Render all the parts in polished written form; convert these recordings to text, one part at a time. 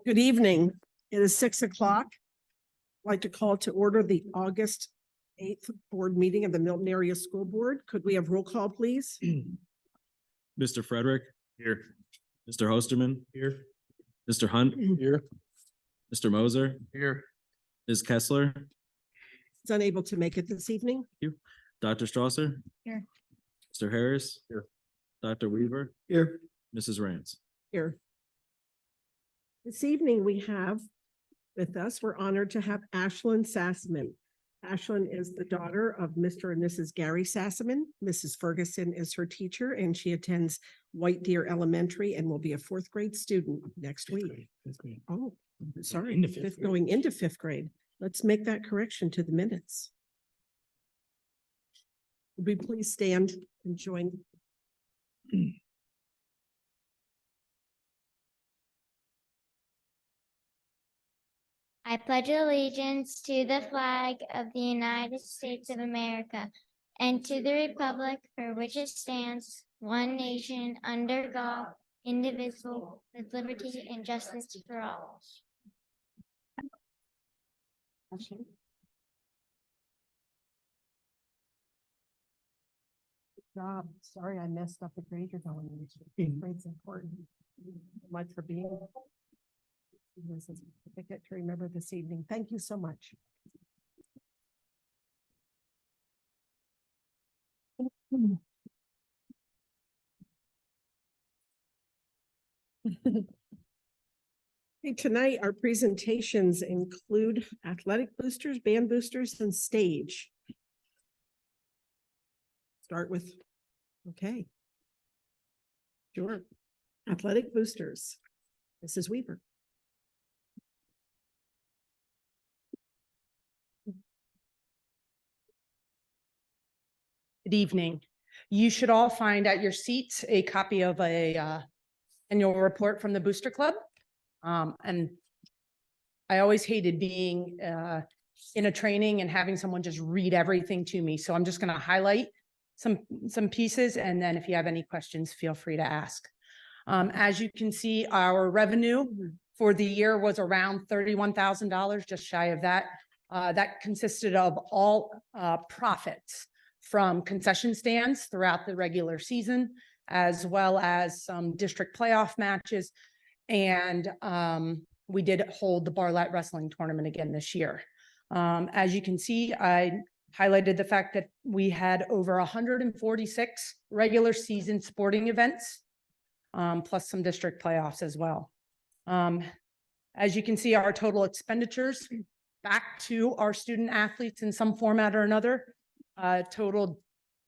Good evening. It is 6 o'clock. I'd like to call to order the August 8th board meeting of the Milton Area School Board. Could we have roll call, please? Mr. Frederick. Here. Mr. Hosterman. Here. Mr. Hunt. Here. Mr. Moser. Here. Ms. Kessler. Is unable to make it this evening. Dr. Strasser. Here. Mr. Harris. Here. Dr. Weaver. Here. Mrs. Rance. Here. This evening we have with us, we're honored to have Ashlyn Sassaman. Ashlyn is the daughter of Mr. and Mrs. Gary Sassaman. Mrs. Ferguson is her teacher and she attends White Deer Elementary and will be a fourth grade student next week. Oh, sorry, going into fifth grade. Let's make that correction to the minutes. Would we please stand and join? I pledge allegiance to the flag of the United States of America and to the republic for which it stands, one nation, under God, indivisible, with liberty and justice for all. Good job. Sorry, I messed up the grade you're going into. Grade's important. Thank you so much for being here. This is a certificate to remember this evening. Thank you so much. Tonight, our presentations include athletic boosters, band boosters, and stage. Start with, okay. Sure. Athletic boosters. Mrs. Weaver. Good evening. You should all find at your seats a copy of a annual report from the Booster Club. And I always hated being in a training and having someone just read everything to me. So I'm just going to highlight some pieces. And then if you have any questions, feel free to ask. As you can see, our revenue for the year was around $31,000, just shy of that. That consisted of all profits from concession stands throughout the regular season, as well as some district playoff matches. And we did hold the Barlett Wrestling Tournament again this year. As you can see, I highlighted the fact that we had over 146 regular season sporting events, plus some district playoffs as well. As you can see, our total expenditures back to our student athletes in some format or another totaled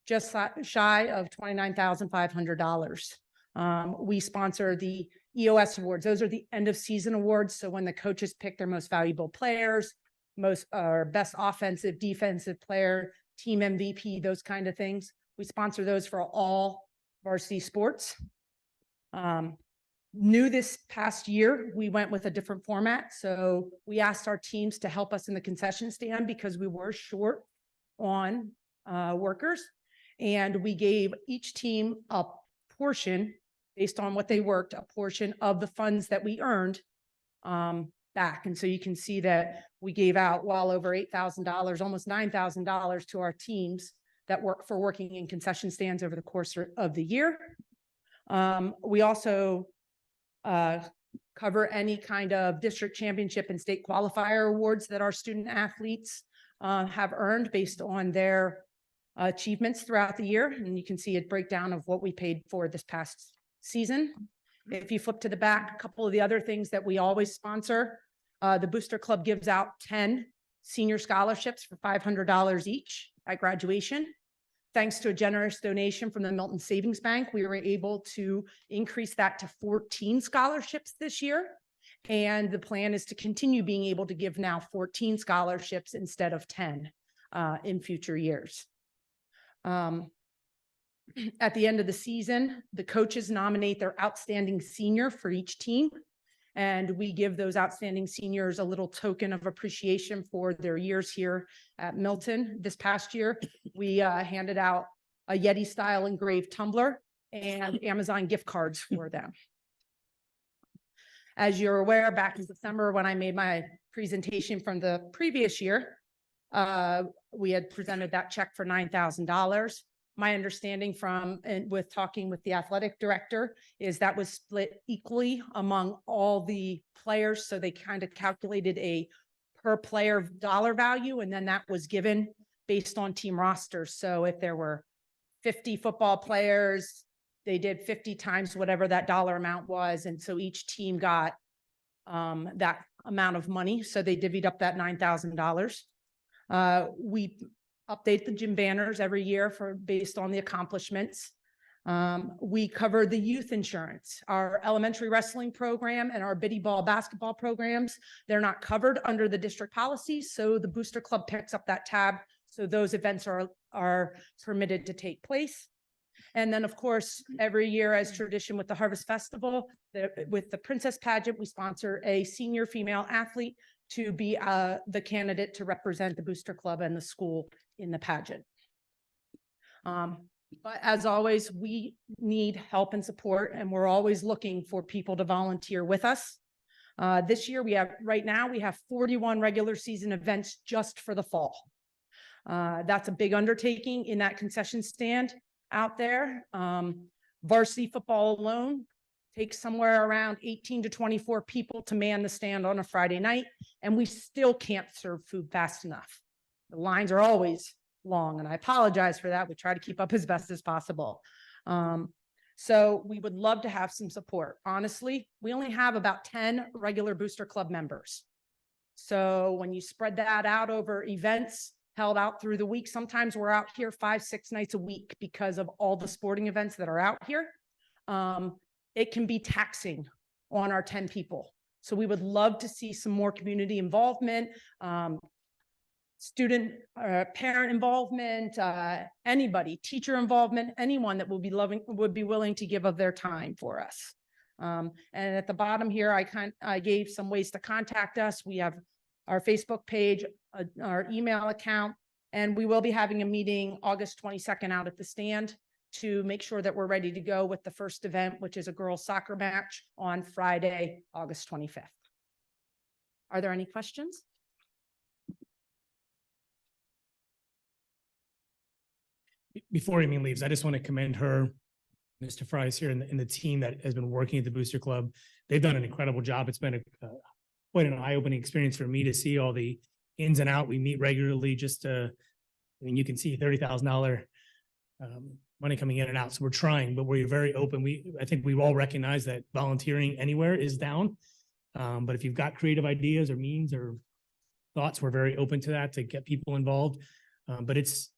just shy of $29,500. We sponsor the EOS awards. Those are the end of season awards. So when the coaches pick their most valuable players, best offensive, defensive player, team MVP, those kind of things, we sponsor those for all varsity sports. New this past year, we went with a different format. So we asked our teams to help us in the concession stand because we were short on workers, and we gave each team a portion based on what they worked, a portion of the funds that we earned back. And so you can see that we gave out well over $8,000, almost $9,000 to our teams that work for working in concession stands over the course of the year. We also cover any kind of district championship and state qualifier awards that our student athletes have earned based on their achievements throughout the year. And you can see a breakdown of what we paid for this past season. If you flip to the back, a couple of the other things that we always sponsor, the Booster Club gives out 10 senior scholarships for $500 each at graduation. Thanks to a generous donation from the Milton Savings Bank, we were able to increase that to 14 scholarships this year. And the plan is to continue being able to give now 14 scholarships instead of 10 in future years. At the end of the season, the coaches nominate their outstanding senior for each team. And we give those outstanding seniors a little token of appreciation for their years here at Milton. This past year, we handed out a Yeti style engraved tumbler and Amazon gift cards for them. As you're aware, back in December, when I made my presentation from the previous year, we had presented that check for $9,000. My understanding from, and with talking with the athletic director, is that was split equally among all the players. So they kind of calculated a per player dollar value, and then that was given based on team rosters. So if there were 50 football players, they did 50 times whatever that dollar amount was. And so each team got that amount of money. So they divvied up that $9,000. We update the gym banners every year based on the accomplishments. We cover the youth insurance, our elementary wrestling program and our biddy ball basketball programs. They're not covered under the district policy. So the Booster Club picks up that tab. So those events are permitted to take place. And then, of course, every year, as tradition with the Harvest Festival, with the Princess Pageant, we sponsor a senior female athlete to be the candidate to represent the Booster Club and the school in the pageant. But as always, we need help and support, and we're always looking for people to volunteer with us. This year, right now, we have 41 regular season events just for the fall. That's a big undertaking in that concession stand out there. Varsity football alone takes somewhere around 18 to 24 people to man the stand on a Friday night, and we still can't serve food fast enough. The lines are always long, and I apologize for that. We try to keep up as best as possible. So we would love to have some support. Honestly, we only have about 10 regular Booster Club members. So when you spread that out over events held out through the week, sometimes we're out here 5-6 nights a week because of all the sporting events that are out here. It can be taxing on our 10 people. So we would love to see some more community involvement, student, parent involvement, anybody, teacher involvement, anyone that would be willing to give of their time for us. And at the bottom here, I gave some ways to contact us. We have our Facebook page, our email account, and we will be having a meeting August 22nd out at the stand to make sure that we're ready to go with the first event, which is a girls' soccer match on Friday, August 25th. Are there any questions? Before Amy leaves, I just want to commend her, Mr. Fries here, and the team that has been working at the Booster Club. They've done an incredible job. It's been quite an eye-opening experience for me to see all the ins and out. We meet regularly I mean, you can see $30,000 money coming in and out. So we're trying, but we're very open. I think we all recognize that volunteering anywhere is down. But if you've got creative ideas or means or thoughts, we're very open to that, to get people involved. But it's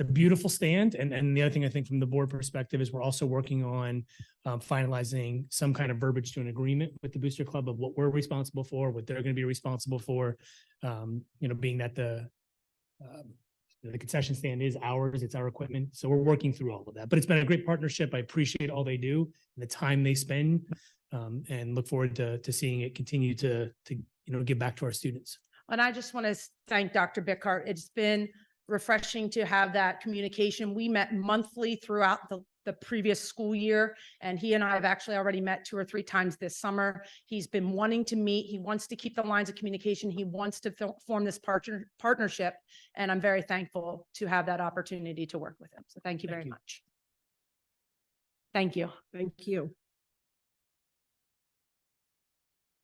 a beautiful stand. And the other thing I think from the board perspective is we're also working on finalizing some kind of verbiage to an agreement with the Booster Club of what we're responsible for, what they're going to be responsible for, being that the concession stand is ours, it's our equipment. So we're working through all of that, but it's been a great partnership. I appreciate all they do and the time they spend, and look forward to seeing it continue to give back to our students. And I just want to thank Dr. Bickhart. It's been refreshing to have that communication. We met monthly throughout the previous school year, and he and I have actually already met 2 or 3 times this summer. He's been wanting to meet. He wants to keep the lines of communication. He wants to form this partnership, and I'm very thankful to have that opportunity to work with him. So thank you very much. Thank you. Thank you.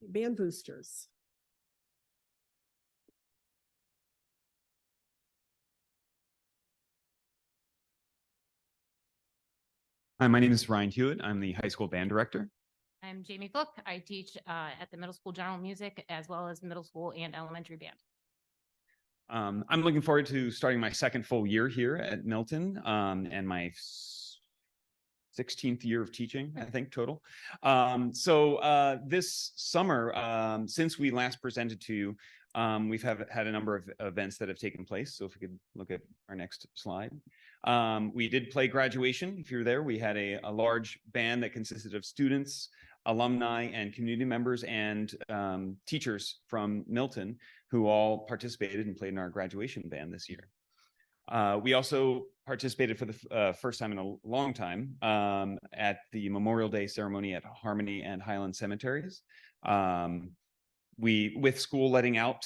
Band boosters. Hi, my name is Ryan Hewitt. I'm the high school band director. I'm Jamie Fook. I teach at the middle school general music as well as middle school and elementary band. I'm looking forward to starting my second full year here at Milton, and my 16th year of teaching, I think, total. So this summer, since we last presented to you, we've had a number of events that have taken place. So if we could look at our next slide. We did play graduation. If you're there, we had a large band that consisted of students, alumni, and community members, and teachers from Milton who all participated and played in our graduation band this year. We also participated for the first time in a long time at the Memorial Day ceremony at Harmony and Highland Cemeteries. With school letting out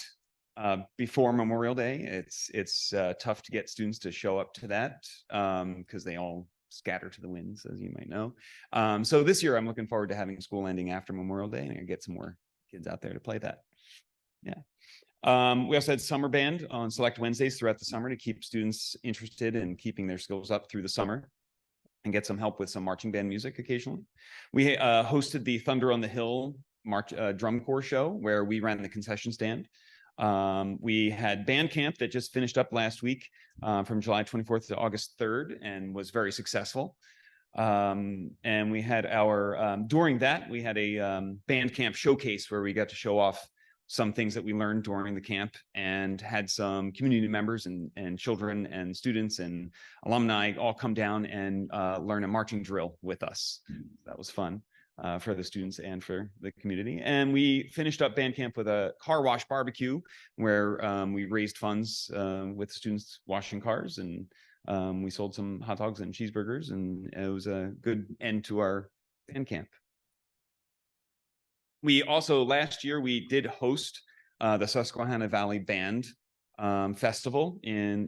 before Memorial Day, it's tough to get students to show up to that because they all scatter to the winds, as you might know. So this year I'm looking forward to having school ending after Memorial Day and I get some more kids out there to play that. Yeah. We also had summer band on select Wednesdays throughout the summer to keep students interested in keeping their skills up through the summer and get some help with some marching band music occasionally. We hosted the Thunder on the Hill drum corps show where we ran the concession stand. We had band camp that just finished up last week from July 24th to August 3rd and was very successful. And we had during that, we had a band camp showcase where we got to show off some things that we learned during the camp and had some community members and children and students and alumni all come down and learn a marching drill with us. That was fun for the students and for the community. And we finished up band camp with a car wash barbecue where we raised funds with students washing cars, and we sold some hot dogs and cheeseburgers, and it was a good end to our band camp. We also, last year, we did host the Susquehanna Valley Band Festival in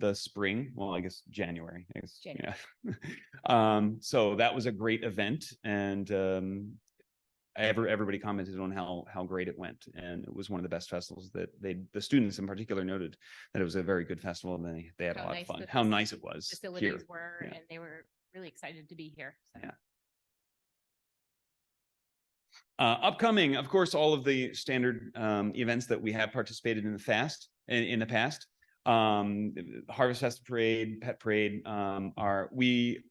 the spring. Well, I guess January. I guess, January. Yeah. So that was a great event, and everybody commented on how great it went, and it was one of the best festivals that the students in particular noted that it was a very good festival, and they had a lot of fun. How nice it was. Facilities here. were, Yeah. and they were really excited to be here. So. Yeah. Upcoming, of course, all of the standard events that we have participated in the past. Harvest Fest Parade, Pet Parade. We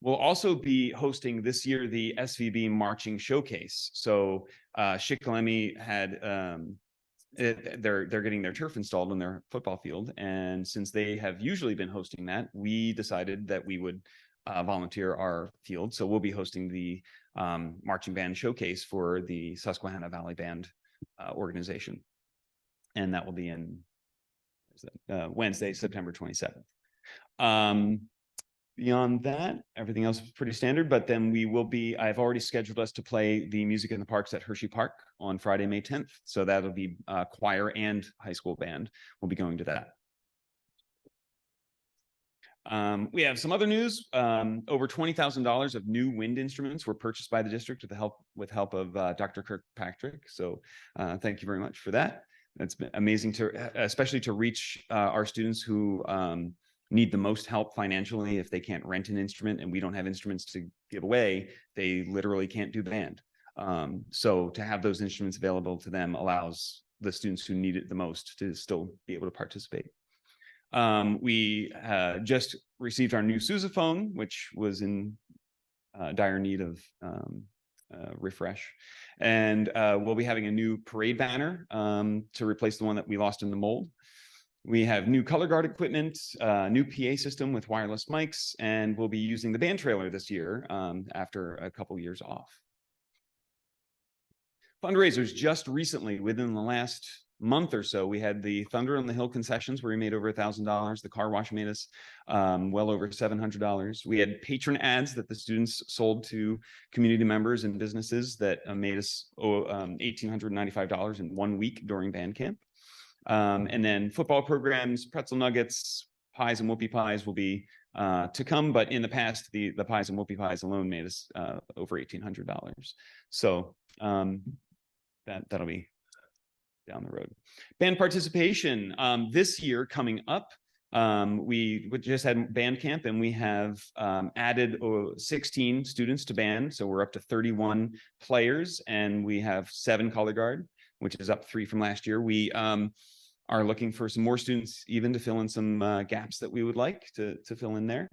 will also be hosting this year the SVB Marching Showcase. So Shikellamy had they're getting their turf installed on their football field, and since they have usually been hosting that, we decided that we would volunteer our field. So we'll be hosting the marching band showcase for the Susquehanna Valley Band organization. And that will be in Wednesday, September 27th. Beyond that, everything else is pretty standard, but then I've already scheduled us to play the Music in the Parks at Hershey Park on Friday, May 10th. So that'll be choir and high school band. We'll be going to that. We have some other news. Over $20,000 of new wind instruments were purchased by the district with help of Dr. Kirkpatrick. So thank you very much for that. It's been amazing especially to reach our students who need the most help financially. If they can't rent an instrument and we don't have instruments to give away, they literally can't do band. So to have those instruments available to them allows the students who need it the most to still be able to participate. We just received our new sousaphone, which was in dire need of refresh. And we'll be having a new parade banner to replace the one that we lost in the mold. We have new color guard equipment, new PA system with wireless mics, and we'll be using the band trailer this year after a couple years off. Fundraisers just recently, within the last month or so, we had the Thunder on the Hill concessions where we made over $1,000. The car wash made us well over $700. We had patron ads that the students sold to community members and businesses that made us $1,895 in 1 week during band camp. And then football programs, pretzel nuggets, pies and whoopie pies will be to come, but in the past, the pies and whoopie pies alone made us over $1,800. So that'll be down the road. Band participation this year coming up. We just had band camp, and we have added 16 students to band, so we're up to 31 players, and we have 7 color guard, which is up 3 from last year. We are looking for some more students even to fill in some gaps that we would like to fill in there.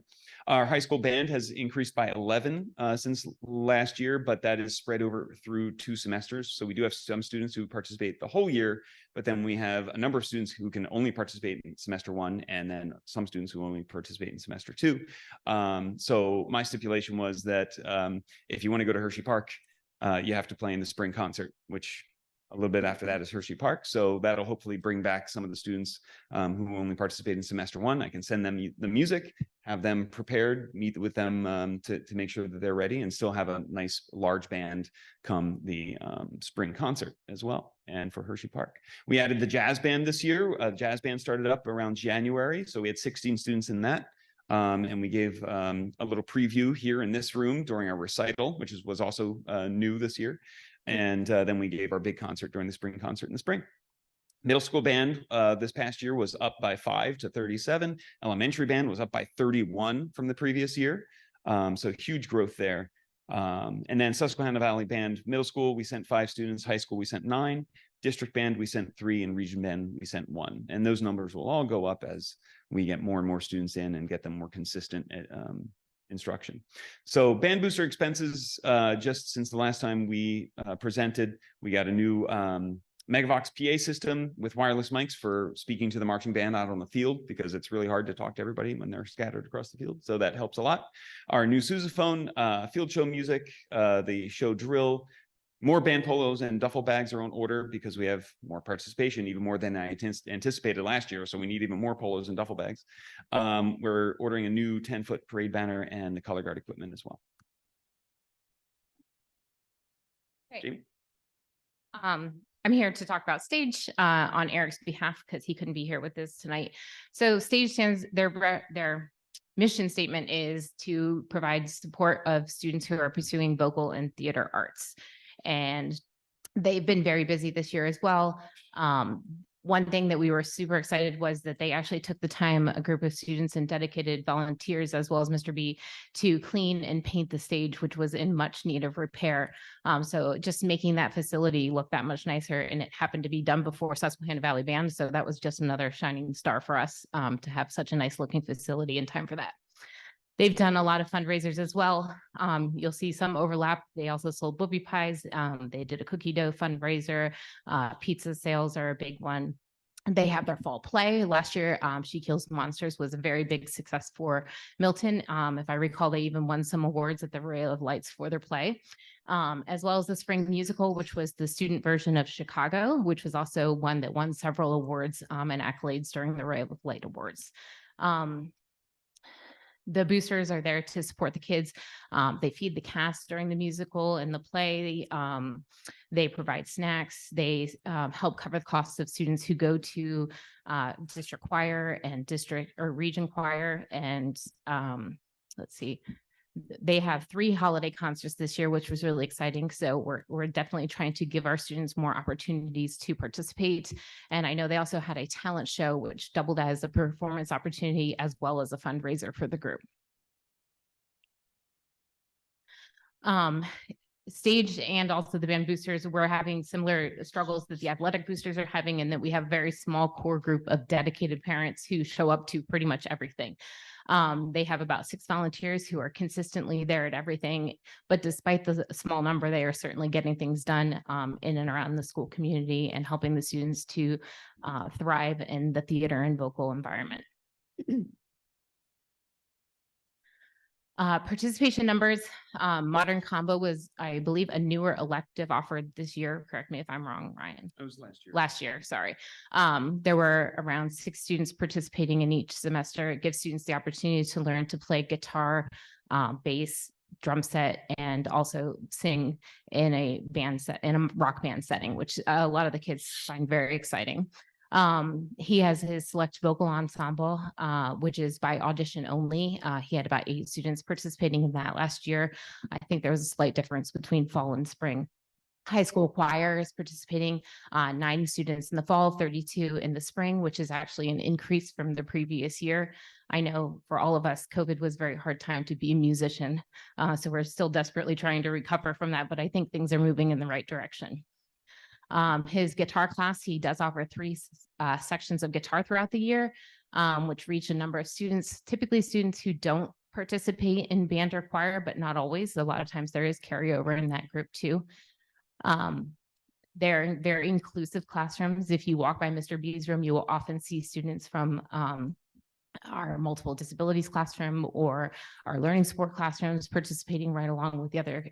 Our high school band has increased by 11 since last year, but that is spread over through 2 semesters. So we do have some students who participate the whole year, but then we have a number of students who can only participate in semester 1, and then some students who only participate in semester 2. So my stipulation was that if you want to go to Hershey Park, you have to play in the spring concert, which a little bit after that is Hershey Park. So that'll hopefully bring back some of the students who only participate in semester one. I can send them the music, have them prepared, meet with them to make sure that they're ready, and still have a nice large band come the spring concert as well. And for Hershey Park, we added the jazz band this year. Jazz band started up around January. So we had 16 students in that. And we gave a little preview here in this room during our recital, which was also new this year. And then we gave our big concert during the spring concert in the spring. Middle school band this past year was up by 5 to 37. Elementary band was up by 31 from the previous year. So huge growth there. And then Susquehanna Valley Band Middle School, we sent 5 students. High school, we sent 9. District band, we sent 3, and region band, we sent 1. And those numbers will all go up as we get more and more students in and get them more consistent instruction. So band booster expenses, just since the last time we presented, we got a new Megavox PA system with wireless mics for speaking to the marching band out on the field, because it's really hard to talk to everybody when they're scattered across the field. So that helps a lot. Our new sousaphone, field show music, the show drill, more band polos and duffel bags are on order because we have more participation, even more than I anticipated last year. So we need even more polos and duffel bags. We're ordering a new 10-foot parade banner and the color guard equipment as well. Great. Jamie? I'm here to talk about Stage on Eric's behalf because he couldn't be here with us tonight. So Stage stands, their mission statement is to provide support of students who are pursuing vocal and theater arts. And they've been very busy this year as well. One thing that we were super excited was that they actually took the time, a group of students and dedicated volunteers, as well as Mr. B, to clean and paint the stage, which was in much need of repair. So just making that facility look that much nicer, and it happened to be done before Susquehanna Valley Band. So that was just another shining star for us to have such a nice looking facility in time for that. They've done a lot of fundraisers as well. You'll see some overlap. They also sold whoopie pies. They did a cookie dough fundraiser. Pizza sales are a big one. They have their fall play. Last year, She Kills Monsters was a very big success for Milton. If I recall, they even won some awards at the Array of Lights for their play, as well as the spring musical, which was the student version of Chicago, which was also one that won several awards and accolades during the Array of Light Awards. The boosters are there to support the kids. They feed the cast during the musical and the play. They provide snacks. They help cover the costs of students who go to district choir and district or region choir. And let's see, they have 3 holiday concerts this year, which was really exciting. So we're definitely trying to give our students more opportunities to participate. And I know they also had a talent show, which doubled as a performance opportunity as well as a fundraiser for the group. Stage and also the band boosters, we're having similar struggles that the athletic boosters are having, in that we have a very small core group of dedicated parents who show up to pretty much everything. They have about 6 volunteers who are consistently there at everything, but despite the small number, they are certainly getting things done in and around the school community and helping the students to thrive in the theater and vocal environment. Participation numbers, Modern Combo was, I believe, a newer elective offered this year. Correct me if I'm wrong, Ryan. That was last year. Last year, sorry. There were around 6 students participating in each semester. It gives students the opportunity to learn to play guitar, bass, drum set, and also sing in a rock band setting, which a lot of the kids find very exciting. He has his select vocal ensemble, which is by audition only. He had about 8 students participating in that last year. I think there was a slight difference between fall and spring. High school choir is participating, 9 students in the fall, 32 in the spring, which is actually an increase from the previous year. I know for all of us, COVID was a very hard time to be a musician. So we're still desperately trying to recover from that, but I think things are moving in the right direction. His guitar class, he does offer 3 sections of guitar throughout the year, which reach a number of students, typically students who don't participate in band or choir, but not always. A lot of times there is carryover in that group too. They're very inclusive classrooms. If you walk by Mr. B's room, you will often see students from our multiple disabilities classroom or our learning support classrooms, participating right along with the other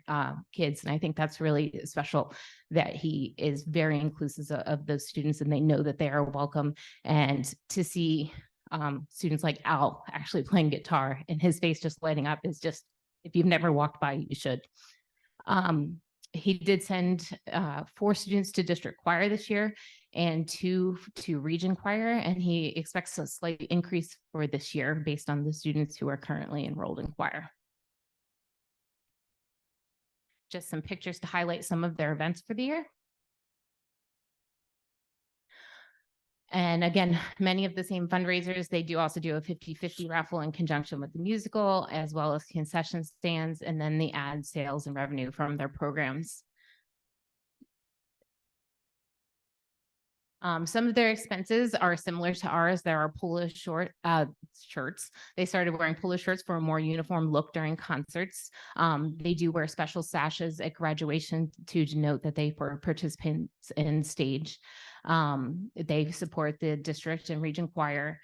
kids. And I think that's really special that he is very inclusive of those students and they know that they are welcome. And to see students like Al actually playing guitar and his face just lighting up is just, if you've never walked by, you should. He did send 4 students to district choir this year and 2 to region choir, and he expects a slight increase for this year based on the students who are currently enrolled in choir. Just some pictures to highlight some of their events for the year. And again, many of the same fundraisers, they do also do a 50-50 raffle in conjunction with the musical, as well as concession stands, and then the ad sales and revenue from their programs. Some of their expenses are similar to ours. There are polo shirts. They started wearing polo shirts for a more uniform look during concerts. They do wear special sashes at graduation to denote that they were participants in stage. They support the district and region choir.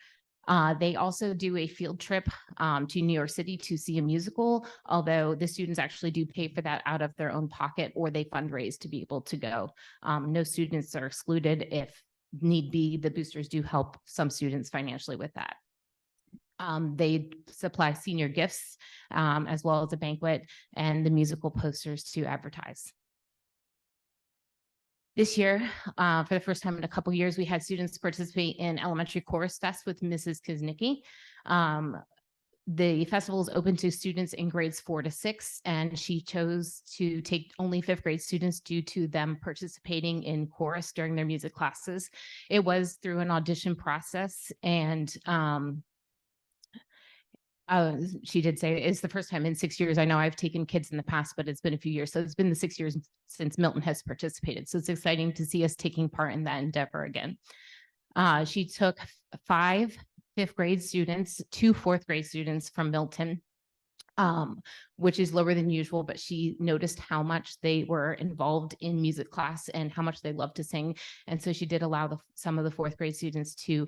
They also do a field trip to New York City to see a musical, although the students actually do pay for that out of their own pocket or they fundraise to be able to go. No students are excluded. If need be, the boosters do help some students financially with that. They supply senior gifts as well as a banquet and the musical posters to advertise. This year, for the first time in a couple of years, we had students participate in Elementary Chorus Fest with Mrs. Kuznicki. The festival is open to students in grades 4 to 6, and she chose to take only 5th grade students due to them participating in chorus during their music classes. It was through an audition process, and she did say it's the first time in 6 years. I know I've taken kids in the past, but it's been a few years. So it's been the 6 years since Milton has participated. So it's exciting to see us taking part in that endeavor again. She took 5 5th grade students, 2 4th grade students from Milton, which is lower than usual, but she noticed how much they were involved in music class and how much they loved to sing. And so she did allow some of the 4th grade students to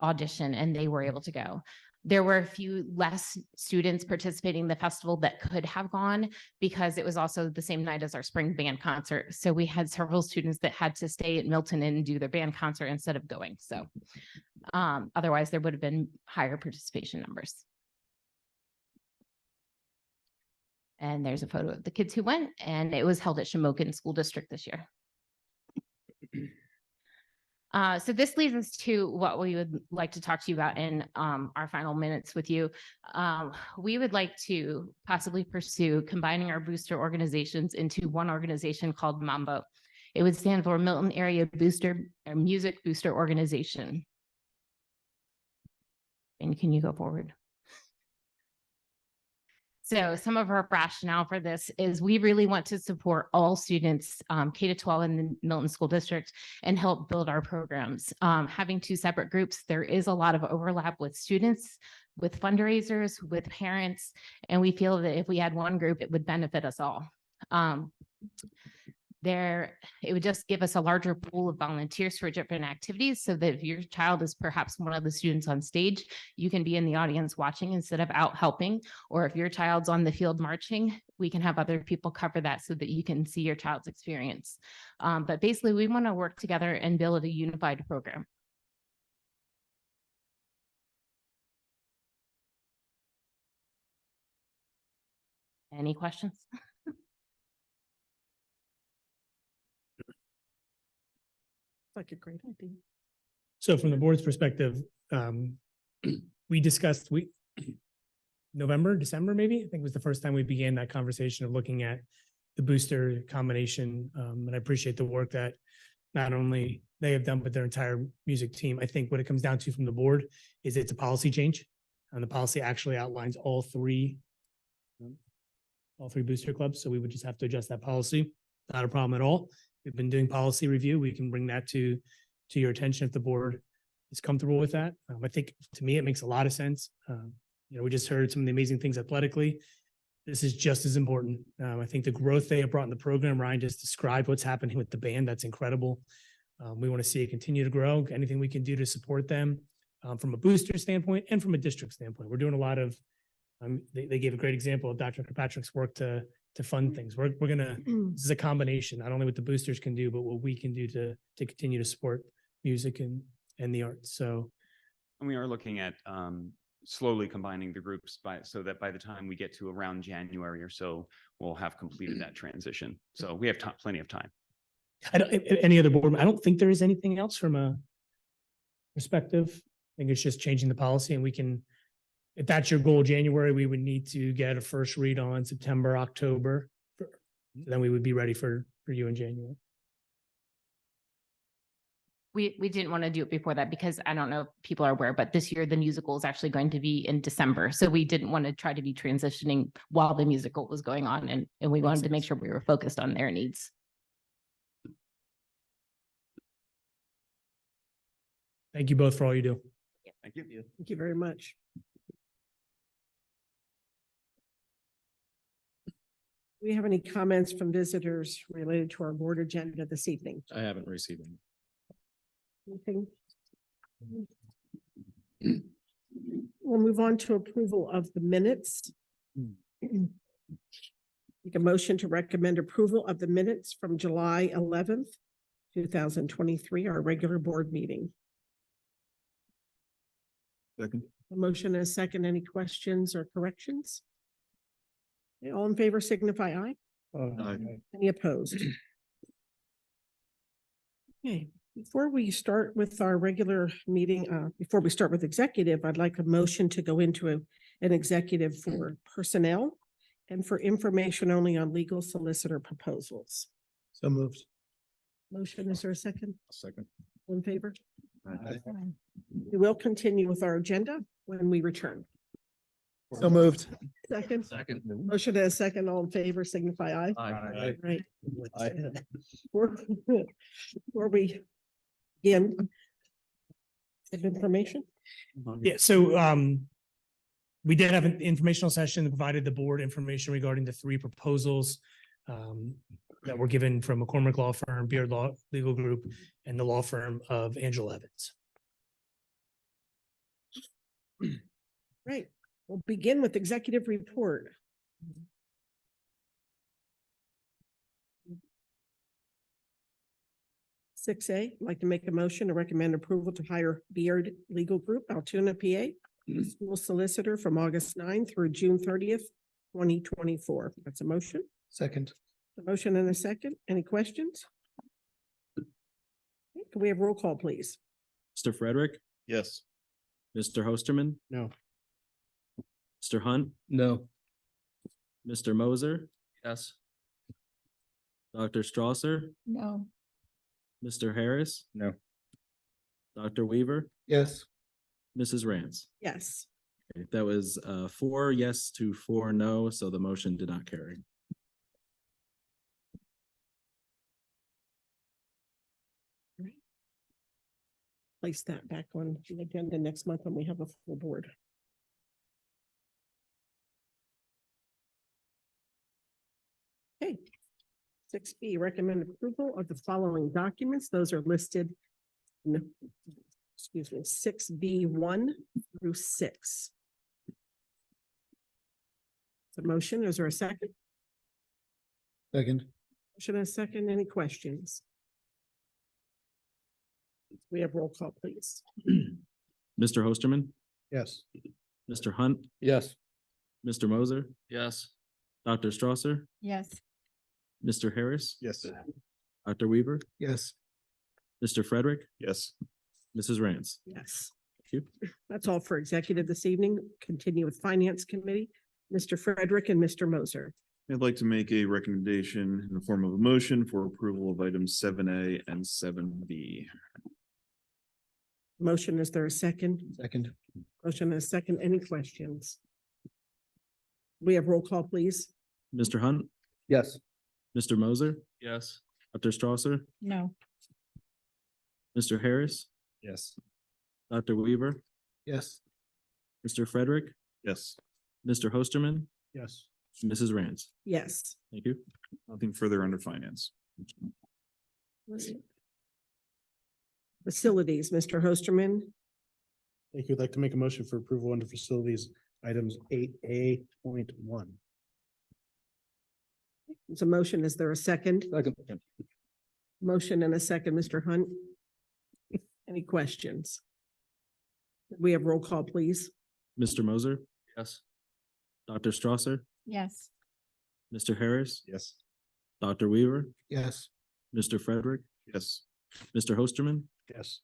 audition and they were able to go. There were a few less students participating in the festival that could have gone because it was also the same night as our spring band concert. So we had several students that had to stay at Milton and do their band concert instead of going. So otherwise there would have been higher participation numbers. And there's a photo of the kids who went, and it was held at Shamokin School District this year. So this leads us to what we would like to talk to you about in our final minutes with you. We would like to possibly pursue combining our booster organizations into one organization called MAMBO. It would stand for Milton Area Music Booster Organization. And can you go forward? So some of our rationale for this is we really want to support all students K-12 in the Milton School District and help build our programs. Having 2 separate groups, there is a lot of overlap with students, with fundraisers, with parents, and we feel that if we had one group, it would benefit us all. It would just give us a larger pool of volunteers for different activities so that if your child is perhaps one of the students on stage, you can be in the audience watching instead of out helping. Or if your child's on the field marching, we can have other people cover that so that you can see your child's experience. But basically, we want to work together and build a unified program. Any questions? Like a great idea. So from the board's perspective, we discussed November, December, maybe, I think was the first time we began that conversation of looking at the booster combination. And I appreciate the work that not only they have done, but their entire music team. I think what it comes down to from the board is it's a policy change. And the policy actually outlines all three booster clubs. So we would just have to adjust that policy. Not a problem at all. We've been doing policy review. We can bring that to your attention if the board is comfortable with that. I think to me, it makes a lot of sense. We just heard some of the amazing things athletically. This is just as important. I think the growth they have brought in the program, Ryan just described what's happening with the band. That's incredible. We want to see it continue to grow. Anything we can do to support them from a booster standpoint and from a district standpoint. We're doing a lot of, they gave a great example of Dr. Kirkpatrick's work to fund things. We're gonna, this is a combination, not only what the boosters can do, but what we can do to continue to support music and the arts. So And we are looking at slowly combining the groups so that by the time we get to around January or so, we'll have completed that transition. So we have plenty of time. I don't, any other board, I don't think there is anything else from a perspective. I think it's just changing the policy, and we can, if that's your goal, January, we would need to get a first read on September, October. Then we would be ready for you in January. We didn't want to do it before that because I don't know if people are aware, but this year the musical is actually going to be in December. So we didn't want to try to be transitioning while the musical was going on, and we wanted to make sure we were focused on their needs. Thank you both for all you do. Thank you. Thank you very much. Do we have any comments from visitors related to our board agenda this evening? I haven't received any. Anything? We'll move on to approval of the minutes. Make a motion to recommend approval of the minutes from July 11th, 2023, our regular board meeting. Second. A motion and a second. Any questions or corrections? Okay, all in favor signify aye. Any opposed? Okay, before we start with our regular meeting, before we start with executive, I'd like a motion to go into an executive for personnel and for information only on legal solicitor proposals. So moved. Motion, is there a second? Second. All in favor? We will continue with our agenda when we return. So moved. Second, Second. motion and a second, all in favor signify aye. Aye. Right. Aye. Before we begin. Information? Yeah, so we did have an informational session that provided the board information regarding the three proposals that were given from McCormick Law Firm, Beard Law Legal Group, and the law firm of Angela Evans. Right, we'll begin with executive report. 6A, I'd like to make a motion to recommend approval to hire Beard Legal Group, Altoona, PA, school solicitor from August 9 through June 30th, 2024. That's a motion. Second. A motion and a second. Any questions? Okay, can we have roll call, please? Mr. Frederick, Yes. Mr. Hosterman, No. Mr. Hunt, No. Mr. Moser, Yes. Dr. Strasser, No. Mr. Harris. No. Dr. Weaver, Yes. Mrs. Rance. Yes. Okay, that was 4 yes to 4 no, so the motion did not carry. Place that back on the agenda next month when we have a full board. Okay. 6B, recommend approval of the following documents. Those are listed in, excuse me, 6B1 through 6. The motion, is there a second? Second. Motion and a second. Any questions? We have roll call, please. Mr. Hosterman, Yes. Mr. Hunt, Yes. Mr. Moser, Yes. Dr. Strasser, Yes. Mr. Harris. Yes. Dr. Weaver, Yes. Mr. Frederick, Yes. Mrs. Rance. Yes. Thank you. That's all for executive this evening. Continue with Finance Committee, Mr. Frederick and Mr. Moser. I'd like to make a recommendation in the form of a motion for approval of items 7A and 7B. Motion, is there a second? Second. Motion and a second. Any questions? We have roll call, please. Mr. Hunt, Yes. Mr. Moser, Yes. Dr. Strasser, No. Mr. Harris, Yes. Dr. Weaver, Yes. Mr. Frederick, Yes, Mr. Hosterman, Yes. Mrs. Rance. Yes. Thank you. nothing further under finance. Facilities, Mr. Hosterman. Thank you. I'd like to make a motion for approval under facilities, items 8A.1. There's a motion. Is there a second? Second. Motion and a second, Mr. Hunt. Any questions? We have roll call, please. Mr. Moser? Yes. Dr. Strasser? Yes. Mr. Harris? Yes. Dr. Weaver? Yes. Mr. Frederick? Yes. Mr. Hosterman? Yes.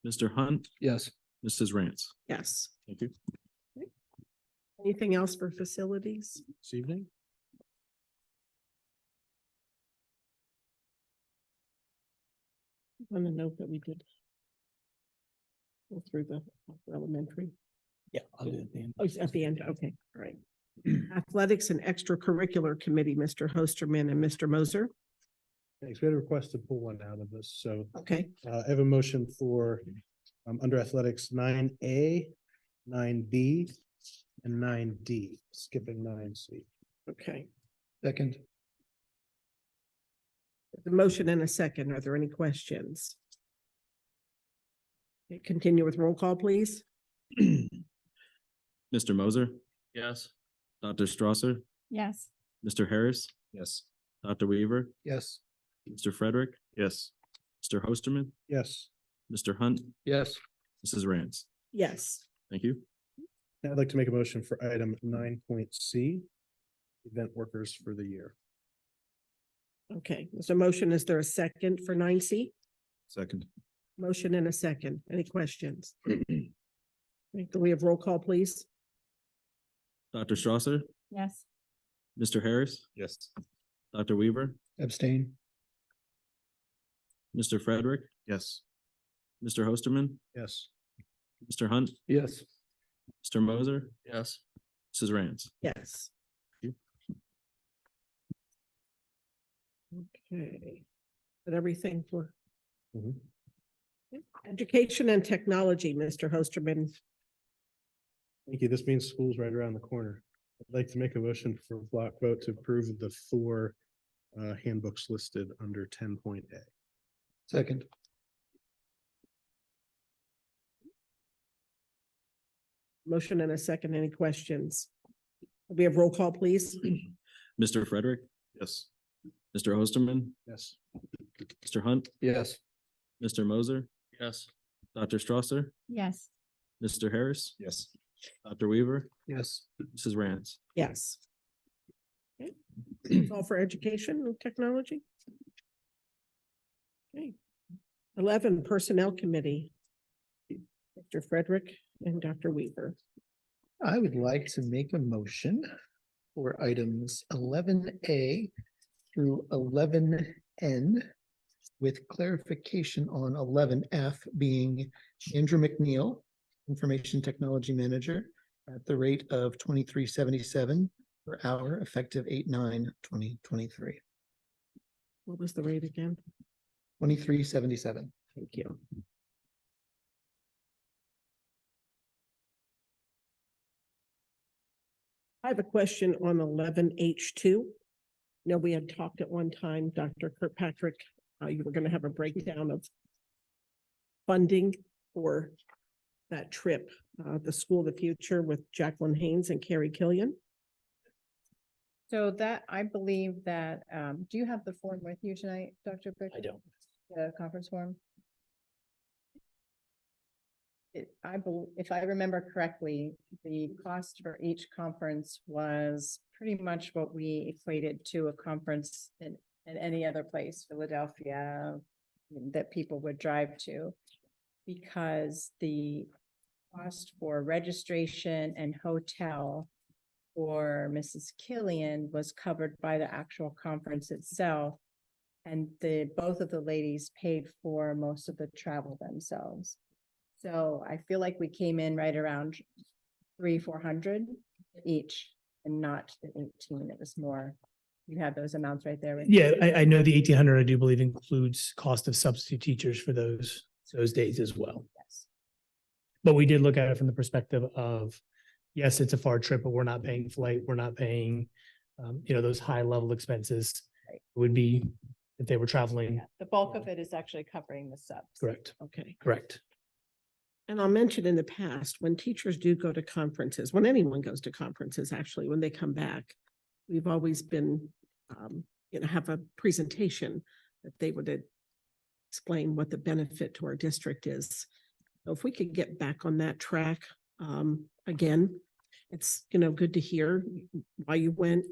Mr. Hunt? Yes. Mrs. Rance? Yes. Thank you. Anything else for facilities? This evening? On the note that we did go through the elementary. Yeah. I'll do it at the end. Oh, it's at the end. Okay, all right. Athletics and Extracurricular Committee, Mr. Hosterman and Mr. Moser. Thanks. We had a request to pull one out of this, so Okay, I have a motion for under athletics 9A, 9B, and 9D, skipping 9C. okay. Second. The motion and a second. Are there any questions? Okay, continue with roll call, please. Mr. Moser? Yes. Dr. Strasser? Yes. Mr. Harris? Yes. Dr. Weaver? Yes. Mr. Frederick? Yes. Mr. Hosterman? Yes. Mr. Hunt? Yes. Mrs. Rance? Yes. Thank you. I'd like to make a motion for item 9.C, event workers for the year. Okay, there's a motion. Is there a second for 9C? Second. Motion and a second. Any questions? Okay, can we have roll call, please? Dr. Strasser? Yes. Mr. Harris? Yes. Dr. Weaver? Abstain. Mr. Frederick? Yes. Mr. Hosterman? Yes. Mr. Hunt? Yes. Mr. Moser? Yes. Mrs. Rance? Yes. Thank Okay. But everything for Mhm. education and technology, Mr. Hosterman. Thank you. This means school's right around the corner. I'd like to make a motion for block vote to approve the 4 handbooks listed under 10.A. Second. Motion and a second. Any questions? We have roll call, please. Mr. Frederick? Yes. Mr. Hosterman? Yes. Mr. Hunt? Yes. Mr. Moser? Yes. Dr. Strasser? Yes. Mr. Harris? Yes. Dr. Weaver? Yes. Mrs. Rance? Yes. Okay. That's all for education and technology. Okay. 11, Personnel Committee. Mr. Frederick and Dr. Weaver. I would like to make a motion for items 11A through 11N with clarification on 11F being Andrew McNeil, Information Technology Manager, at the rate of $23.77 per hour, effective 8/9/2023. What was the rate again? $23.77. Thank you. I have a question on 11H2. No, we had talked at one time, Dr. Kirkpatrick, you were going to have a breakdown of funding for that trip, the School of the Future with Jacqueline Haynes and Carrie Killian. So that, I believe that, do you have the form with you tonight, Dr. Brick? I don't. The conference form? If I remember correctly, the cost for each conference was pretty much what we equated to a conference in any other place, Philadelphia, that people would drive to. Because the cost for registration and hotel for Mrs. Killian was covered by the actual conference itself. And both of the ladies paid for most of the travel themselves. So I feel like we came in right around 300-400 each and not the 18. It was more. You have those amounts right there. Right? Yeah, I know the 1,800, I do believe includes cost of substitute teachers for those days as well. Yes. But we did look at it from the perspective of, yes, it's a far trip, but we're not paying flight. We're not paying, those high level expenses. Right. Would be if they were traveling. The bulk of it is actually covering the subs. Correct. Okay. Correct. And I'll mention in the past, when teachers do go to conferences, when anyone goes to conferences, actually, when they come back, we've always been, have a presentation that they would explain what the benefit to our district is. So if we could get back on that track, again, it's, good to hear why you went,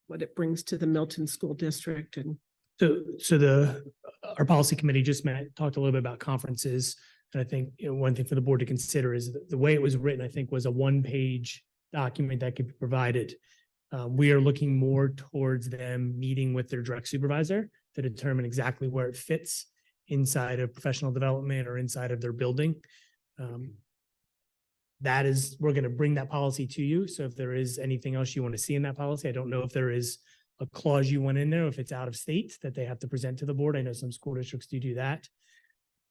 what it brings to the Milton School District and. So our policy committee just met, talked a little bit about conferences. And I think, one thing for the board to consider is the way it was written, I think, was a one-page document that could be provided. We are looking more towards them meeting with their direct supervisor to determine exactly where it fits inside of professional development or inside of their building. We're going to bring that policy to you. So if there is anything else you want to see in that policy, I don't know if there is a clause you want in there, if it's out of state that they have to present to the board. I know some school districts do that.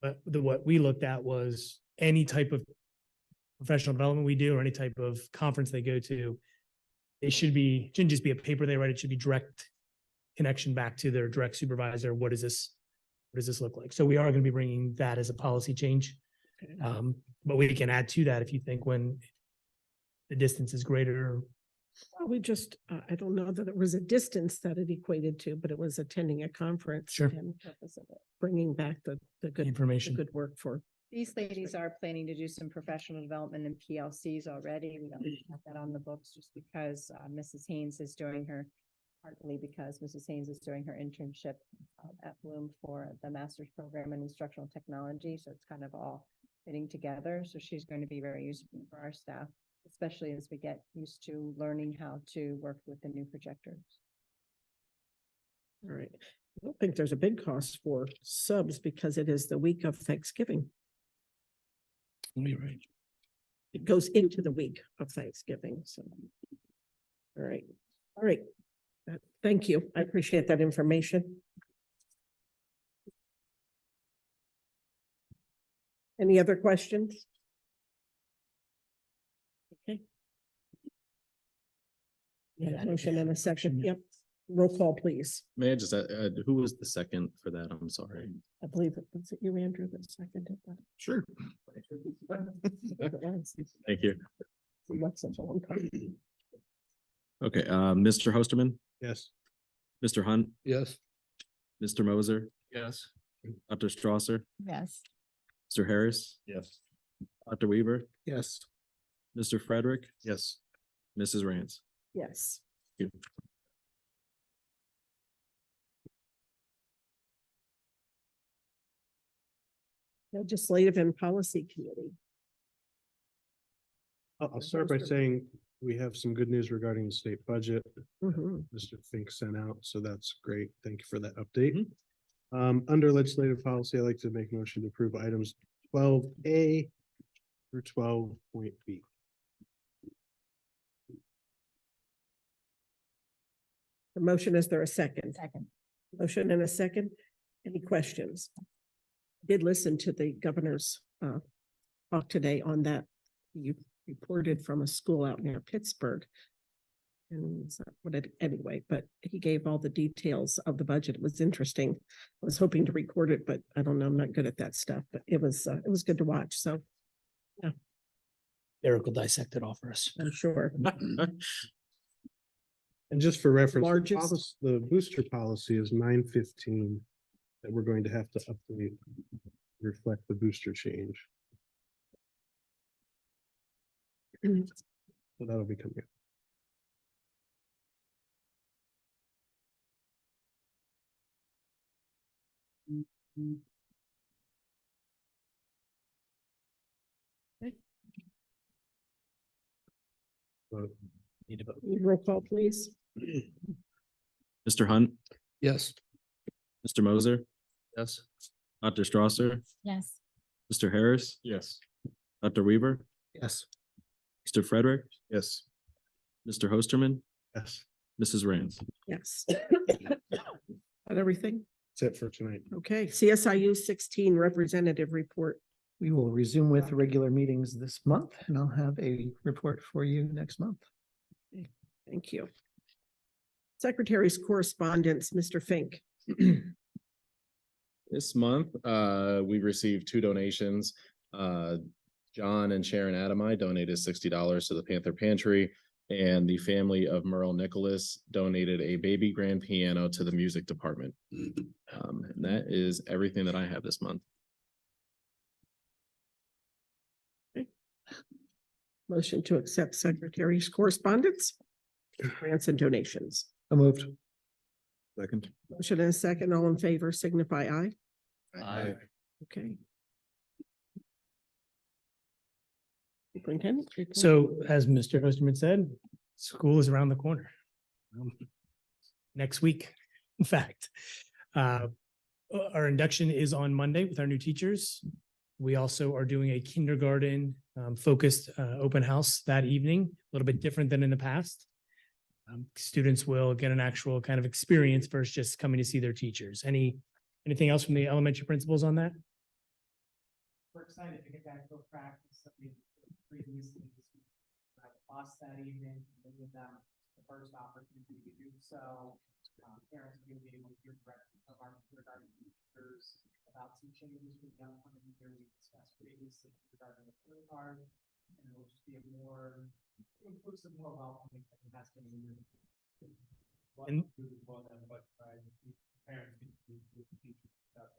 But what we looked at was any type of professional development we do or any type of conference they go to, it shouldn't just be a paper they write. It should be direct connection back to their direct supervisor. What does this look like? So we are going to be bringing that as a policy change. But we can add to that if you think when the distance is greater. Well, we just, I don't know that it was a distance that it equated to, but it was attending a conference. Sure. And bringing back the good Information. the good work for. These ladies are planning to do some professional development in PLCs already. We don't have that on the books just because Mrs. Haynes is doing her, partly because Mrs. Haynes is doing her internship at Bloom for the master's program in instructional technology. So it's kind of all fitting together. So she's going to be very useful for our staff, especially as we get used to learning how to work with the new projectors. All right. I don't think there's a big cost for subs because it is the week of Thanksgiving. You're right. It goes into the week of Thanksgiving. So, all right. All right. Thank you. I appreciate that information. Any other questions? Okay. Yeah, motion and a second. Yep. Roll call, please. May I just, who was the second for that? I'm sorry. I believe it was you, Andrew, that seconded that. Sure. Thank you. That's such a long time. Okay, Mr. Hosterman, Yes. Mr. Hunt, Yes. Mr. Moser, Yes. Dr. Strasser, Yes. Mr. Harris, Yes. Dr. Weaver, Yes. Mr. Frederick, Yes. Mrs. Rance. Yes. Thank you. Legislative and Policy Committee. I'll start by saying we have some good news regarding the state budget. Mhm. Mr. Fink sent out, so that's great. Thank you for that update. Under legislative policy, I'd like to make a motion to approve items 12A through 12.B. The motion, is there a second? Second. Motion and a second. Any questions? Did listen to the governor's talk today on that. You reported from a school out near Pittsburgh. And it's not what it, anyway, but he gave all the details of the budget. It was interesting. I was hoping to record it, but I don't know. I'm not good at that stuff, but it was good to watch. So Eric will dissect it all for us. I'm sure. And just for reference, Largest- the booster policy is 915 that we're going to have to update, reflect the booster change. So that'll be coming. Need to vote. Roll call, please. Mr. Hunt, Yes. Mr. Moser, Yes. Dr. Strasser, Yes. Mr. Harris, Yes. Dr. Weaver, Yes. Mr. Frederick, Yes. Mr. Hosterman, Yes. Mrs. Rance. Yes. Got everything? That's it for tonight. Okay, CSIU 16 representative report. We will resume with regular meetings this month and I'll have a report for you next month. Thank you. Secretary's correspondence, Mr. Fink. This month, we received 2 donations. John and Sharon Adamai donated $60 to the Panther Pantry, and the family of Merle Nicholas donated a baby grand piano to the music department. And that is everything that I have this month. Motion to accept secretary's correspondence, grants and donations. So moved. Second. Motion and a second, all in favor signify aye. Aye. Okay. Superintendent. report. So as Mr. Osterman said, school is around the corner. Next week, in fact. Our induction is on Monday with our new teachers. We also are doing a kindergarten focused open house that evening, a little bit different than in the past. Students will get an actual kind of experience versus just coming to see their teachers. Anything else from the elementary principals on that? We're excited to get back to practice that we previously lost that evening, and give them the first opportunity to do so. Parents are going to be able to hear directly from our kindergarten teachers about some changes we've done from the year we discussed previously regarding the food card, and it'll just be a more inclusive, more welcoming than it has been in years. And parents can do the teachers about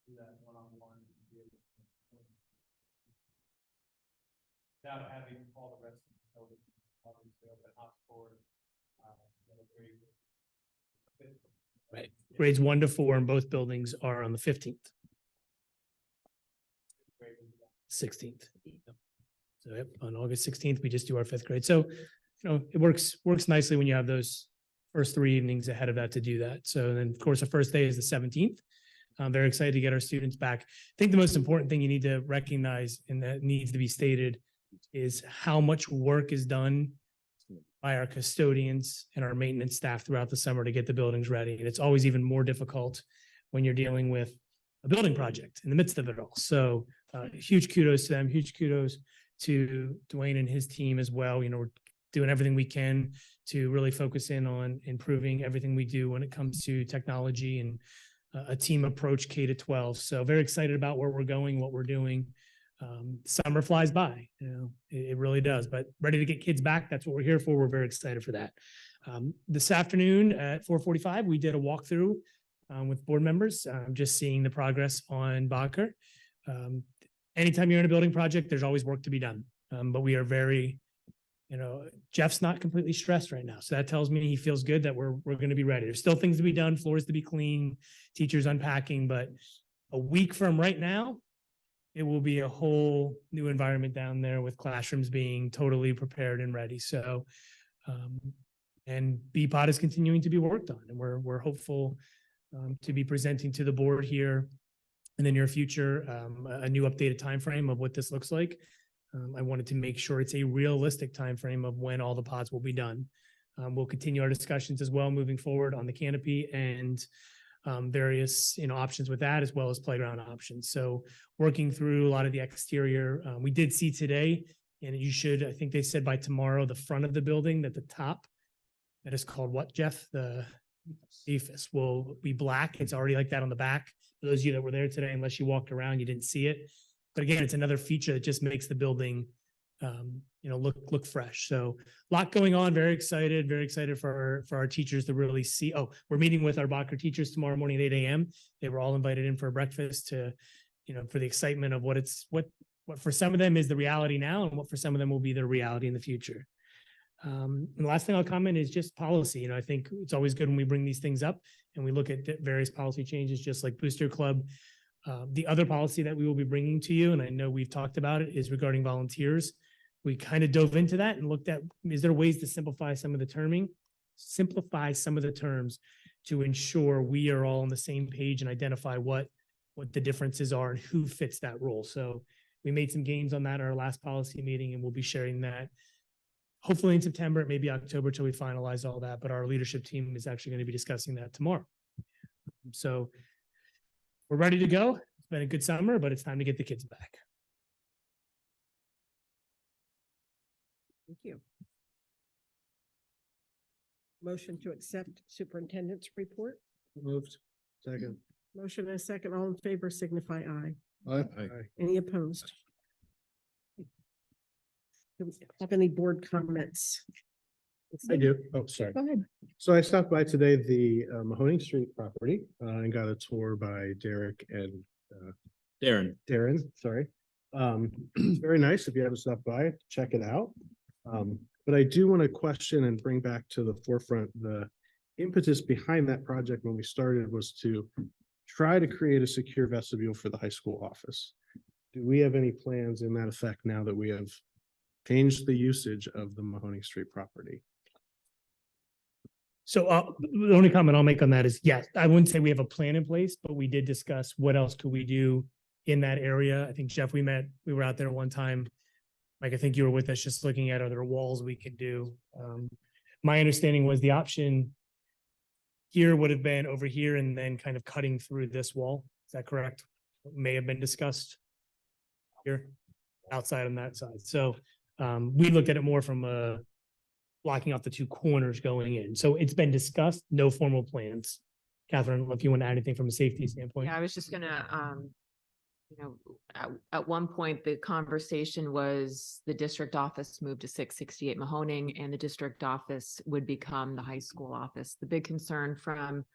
do that one-on-one. Without having all the rest of the building, obviously open house for right. Grades 1 to 4 in both buildings are on the 15th. 16th. So yep, on August 16th, we just do our 5th grade. So, it works nicely when you have those first 3 evenings ahead of that to do that. So then, of course, the first day is the 17th. I'm very excited to get our students back. I think the most important thing you need to recognize and that needs to be stated is how much work is done by our custodians and our maintenance staff throughout the summer to get the buildings ready. And it's always even more difficult when you're dealing with a building project in the midst of it all. So huge kudos to them, huge kudos to Dwayne and his team as well. We're doing everything we can to really focus in on improving everything we do when it comes to technology and a team approach K to 12. So very excited about where we're going, what we're doing. Summer flies by, it really does, but ready to get kids back. That's what we're here for. We're very excited for that. This afternoon at 4:45, we did a walkthrough with board members, just seeing the progress on Bacher. Anytime you're in a building project, there's always work to be done. But we are very, Jeff's not completely stressed right now. So that tells me he feels good that we're going to be ready. There's still things to be done, floors to be clean, teachers unpacking, but a week from right now, it will be a whole new environment down there with classrooms being totally prepared and ready. So, and BPOD is continuing to be worked on, and we're hopeful to be presenting to the board here in the near future a new updated timeframe of what this looks like. I wanted to make sure it's a realistic timeframe of when all the pods will be done. We'll continue our discussions as well moving forward on the canopy and various options with that, as well as playground options. So working through a lot of the exterior, we did see today, and I think they said by tomorrow, the front of the building, that the top, that is called what, Jeff? The ephes will be black. It's already like that on the back. For those of you that were there today, unless you walked around, you didn't see it. But again, it's another feature that just makes the building look fresh. So a lot going on. Very excited for our teachers to really see. Oh, we're meeting with our Bacher teachers tomorrow morning at 8 a.m. They were all invited in for breakfast to, for the excitement of what for some of them is the reality now, and what for some of them will be their reality in the future. And the last thing I'll comment is just policy. I think it's always good when we bring these things up and we look at various policy changes, just like Booster Club. The other policy that we will be bringing to you, and I know we've talked about it, is regarding volunteers. We kind of dove into that and looked at, is there ways to simplify some of the terms to ensure we are all on the same page and identify what the differences are and who fits that role. So we made some gains on that at our last policy meeting, and we'll be sharing that hopefully in September, it may be October till we finalize all that, but our leadership team is actually going to be discussing that tomorrow. So we're ready to go. It's been a good summer, but it's time to get the kids back. Thank you. Motion to accept superintendent's report. Moved. Second. Motion and a second, all in favor signify aye. Aye. Any opposed? Do we have any board comments? I do. Oh, sorry. Go ahead. So I stopped by today, the Mahoning Street property, and got a tour by Derek and Darren, sorry. It's very nice if you ever stop by, check it out. But I do want to question and bring back to the forefront, the impetus behind that project when we started was to try to create a secure vestibule for the high school office. Do we have any plans in that effect now that we have changed the usage of the Mahoning Street property? So the only comment I'll make on that is, yes, I wouldn't say we have a plan in place, but we did discuss what else could we do in that area. I think Jeff, we were out there one time. Like, I think you were with us just looking at other walls we could do. My understanding was the option here would have been over here and then kind of cutting through this wall. Is that correct? May have been discussed here, outside on that side. So we looked at it more from blocking off the two corners going in. So it's been discussed, no formal plans. Catherine, I don't know if you want to add anything from a safety standpoint. Yeah, I was just gonna, at one point, the conversation was the district office moved to 668 Mahoning and the district office would become the high school office. The big concern from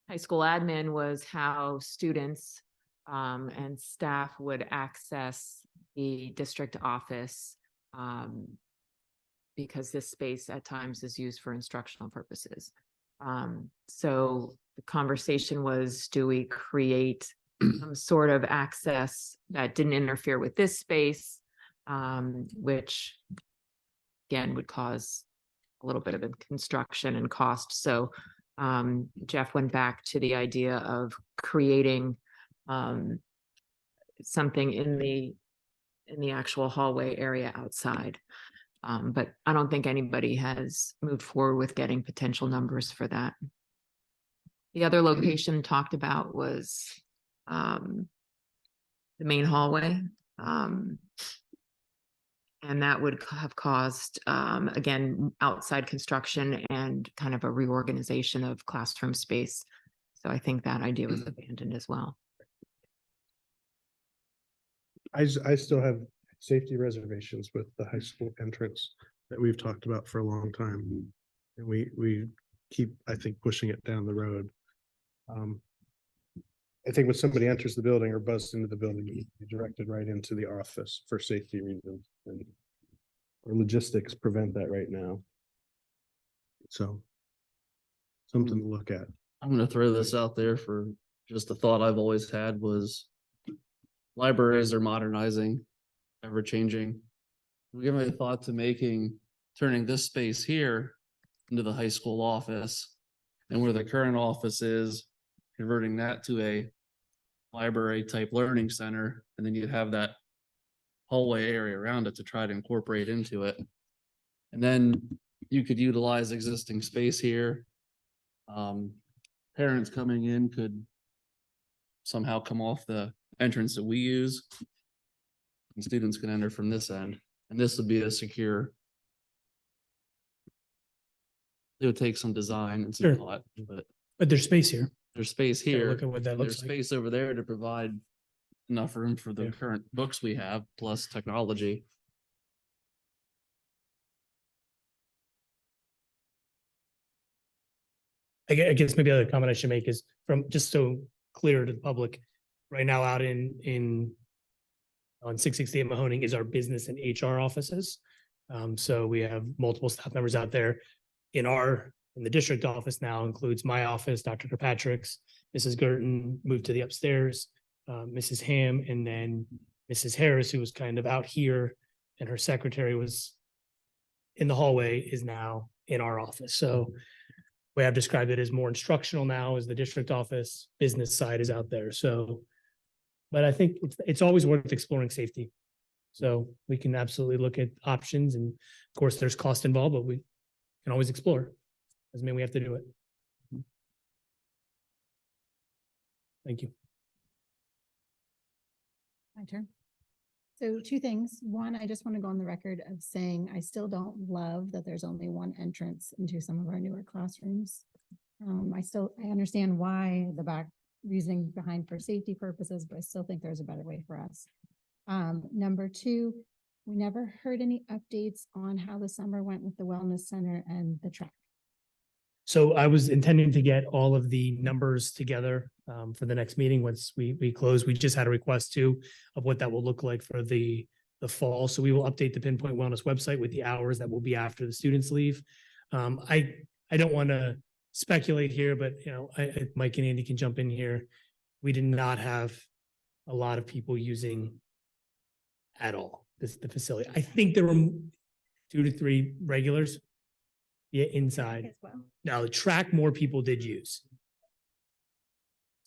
high school admin was how students and staff would access the district office because this space at times is used for instructional purposes. So the conversation was, do we create some sort of access that didn't interfere with this space, which again would cause a little bit of a construction and cost. So Jeff went back to the idea of creating something in the actual hallway area outside. But I don't think anybody has moved forward with getting potential numbers for that. The other location talked about was the main hallway. And that would have caused, again, outside construction and kind of a reorganization of classroom space. So I think that idea was abandoned as well. I still have safety reservations with the high school entrance that we've talked about for a long time. And we keep, I think, pushing it down the road. I think when somebody enters the building or buzzes into the building, you be directed right into the office for safety reasons, and or logistics prevent that right now. So something to look at. I'm gonna throw this out there for just a thought I've always had was libraries are modernizing, ever changing. We give a thought to turning this space here into the high school office, and where the current office is, converting that to a library type learning center, and then you'd have that hallway area around it to try to incorporate into it. And then you could utilize existing space here. Parents coming in could somehow come off the entrance that we use, and students can enter from this end, and this would be a secure. It would take some design and some Sure. thought, But there's space here. there's space Gotta here. Look at what that and looks there's like. space over there to provide enough room for the Yeah. current books we have, plus technology. I guess maybe the other comment I should make is from just so clear to the public, right now out on 668 Mahoning is our business and HR offices. So we have multiple staff members out there. In the district office now includes my office, Dr. Kirkpatrick's, Mrs. Girton moved to the upstairs, Mrs. Ham, and then Mrs. Harris, who was kind of out here, and her secretary was in the hallway, is now in our office. So the way I've described it is more instructional now as the district office, business side is out there. So, but I think it's always worth exploring safety. So we can absolutely look at options, and of course there's cost involved, but we can always explore. Doesn't mean we have to do it. Thank you. My turn. So two things. One, I just want to go on the record of saying I still don't love that there's only one entrance into some of our newer classrooms. I understand why the back reasoning behind for safety purposes, but I still think there's a better way for us. Number two, we never heard any updates on how the summer went with the wellness center and the track. So I was intending to get all of the numbers together for the next meeting once we close. We just had a request too of what that will look like for the fall. So we will update the Pinpoint Wellness website with the hours that will be after the students leave. I don't want to speculate here, but you know, Mike and Andy can jump in here. We did not have a lot of people using at all the facility. I think there were 2 to 3 regulars. Yeah, inside. As well. Now, the track more people did use.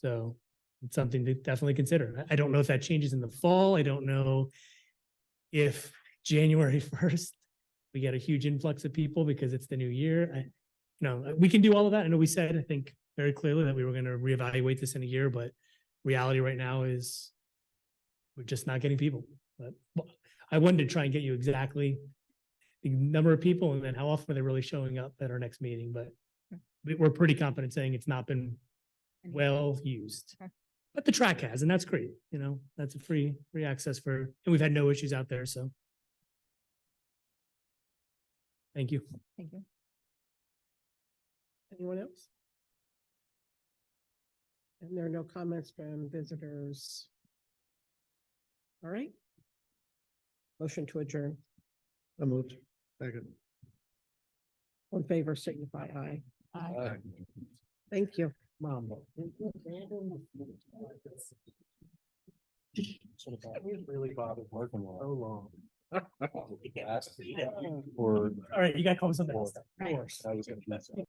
So it's something to definitely consider. I don't know if that changes in the fall. I don't know if January 1st, we get a huge influx of people because it's the new year. We can do all of that. I know we said, I think very clearly that we were going to reevaluate this in a year, but reality right now is we're just not getting people. But I wanted to try and get you exactly the number of people and then how often are they really showing up at our next meeting, but we're pretty confident saying it's not been well used. Okay. But the track has, and that's great. That's a free access and we've had no issues out there, so. Thank you. Thank you. Anyone else? And there are no comments from visitors. All right. Motion to adjourn. I moved. Second. All in favor, signify aye. Aye. Thank you. Mom. Really bothered working so long. All right, you got to call something else. Of course. I was gonna do that.